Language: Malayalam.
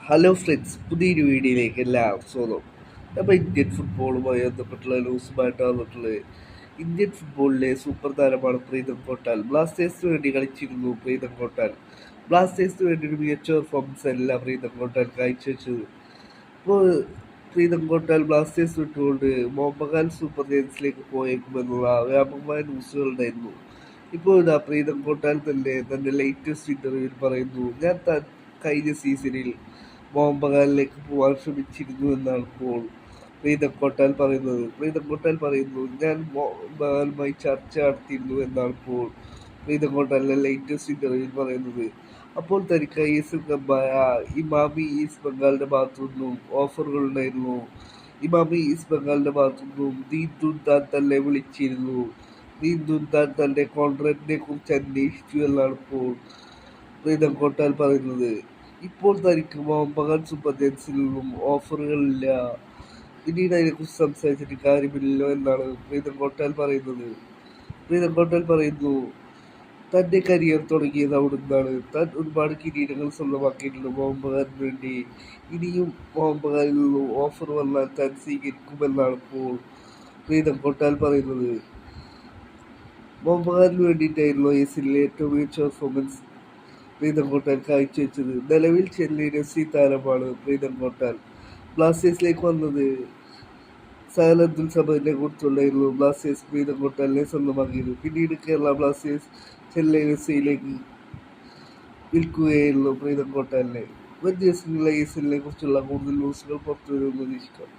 ഹലോ ഫ്രണ്ട്സ്, പുതിയൊരു വീഡിയോയിലേക്ക് എല്ലാവർക്കും സ്വാഗതം. അപ്പോൾ ഇന്ത്യൻ ഫുട്ബോളുമായി ബന്ധപ്പെട്ടുള്ള ന്യൂസുമായിട്ടാണ് വന്നിട്ടുള്ളത്. ഇന്ത്യൻ ഫുട്ബോളിലെ സൂപ്പർ താരമാണ് പ്രീതം കോട്ടാൽ. ബ്ലാസ്റ്റേഴ്സിന് വേണ്ടി കളിച്ചിരുന്നു പ്രീതം കോട്ടാൽ. ബ്ലാസ്റ്റേഴ്സിന് വേണ്ടി ഒരു മികച്ച പെർഫോമൻസ് അല്ല പ്രീതം കോട്ടാൽ കാഴ്ചവെച്ചത്. ഇപ്പോൾ പ്രീതം കോട്ടാൽ ബ്ലാസ്റ്റേഴ്സ് വിട്ടുകൊണ്ട് മോഹൻബഗാൻ സൂപ്പർ ജയൻസിലേക്ക് പോയേക്കുമെന്നുള്ള വ്യാപകമായ ന്യൂസുകളുണ്ടായിരുന്നു. ഇപ്പോൾ ഇതാ പ്രീതം കോട്ടാൽ തന്നെ തൻ്റെ ലേറ്റസ്റ്റ് ഇൻ്റർവ്യൂവിൽ പറയുന്നു, ഞാൻ കഴിഞ്ഞ സീസണിൽ മോഹൻബഗാനിലേക്ക് പോകാൻ ശ്രമിച്ചിരുന്നു എന്നാണ് ഇപ്പോൾ പ്രീതം കോട്ടാൽ പറയുന്നത്. പ്രീതം കോട്ടാൽ പറയുന്നു, ഞാൻ മോഹൻബഗാനുമായി ചർച്ച നടത്തിയിരുന്നു എന്നാണ് ഇപ്പോൾ പ്രീതം കോട്ടാലിൻ്റെ ലേറ്റസ്റ്റ് ഇൻ്റർവ്യൂവിൽ പറയുന്നത്. അപ്പോൾ തനിക്ക് ISL ക്ലബായ ഇമാമി ഈസ്റ്റ് ബംഗാളിൻ്റെ ഭാഗത്തുനിന്നും ഓഫറുകൾ ഉണ്ടായിരുന്നു. ഇമാമി ഈസ്റ്റ് ബംഗാളിൻ്റെ ഭാഗത്തുനിന്നും ദീൻ ദുൽദാൻ തന്നെ വിളിച്ചിരുന്നു. ദീൻ ദുൽദാൻ തൻ്റെ കോൺട്രാക്റ്റിനെ കുറിച്ച് അന്വേഷിച്ചു എന്നാണ് ഇപ്പോൾ പ്രീതം കോട്ടാൽ പറയുന്നത്. ഇപ്പോൾ തനിക്ക് മോഹൻബഗാൻ സൂപ്പർ ജയൻസിൽ നിന്നും ഓഫറുകളില്ല, പിന്നീട് അതിനെക്കുറിച്ച് സംസാരിച്ചിട്ട് കാര്യമില്ലല്ലോ എന്നാണ് പ്രീതം കോട്ടാൽ പറയുന്നത്. പ്രീതം കോട്ടാൽ പറയുന്നു, തൻ്റെ കരിയർ തുടങ്ങിയത് അവിടുന്നാണ്. താൻ ഒരുപാട് കിരീടങ്ങൾ സ്വന്തമാക്കിയിട്ടുണ്ട് മോഹൻബഗാനു വേണ്ടി. ഇനിയും മോഹൻബഗാനിൽ നിന്നും ഓഫർ വന്നാൽ താൻ സ്വീകരിക്കുമെന്നാണ് ഇപ്പോൾ പ്രീതം കോട്ടാൽ പറയുന്നത്. മോഹൻബഗാനു വേണ്ടിയിട്ടായിരുന്നു ISLലെ ഏറ്റവും മികച്ച പെർഫോമൻസ് പ്രീതം കോട്ടാൽ കാഴ്ചവെച്ചത്. നിലവിൽ ചെന്നൈയിൻ FC താരമാണ് പ്രീതം കോട്ടാൽ. ബ്ലാസ്റ്റേഴ്സിലേക്ക് വന്നത് സഹൽ അബ്ദുൽ സമദിനെ കുറിച്ചുണ്ടായിരുന്നു ബ്ലാസ്റ്റേഴ്സ് പ്രീതം കോട്ടാലിനെ സ്വന്തമാക്കിയത്. പിന്നീട് കേരള ബ്ലാസ്റ്റേഴ്സ് ചെന്നൈയിൻ FCയിലേക്ക് വിൽക്കുകയായിരുന്നു പ്രീതം കോട്ടാലിനെ. വരും ദിവസങ്ങളിൽ ISLനെ കുറിച്ചുള്ള കൂടുതൽ ന്യൂസുകൾ പുറത്തു വരുമെന്ന് പ്രതീക്ഷിക്കാം.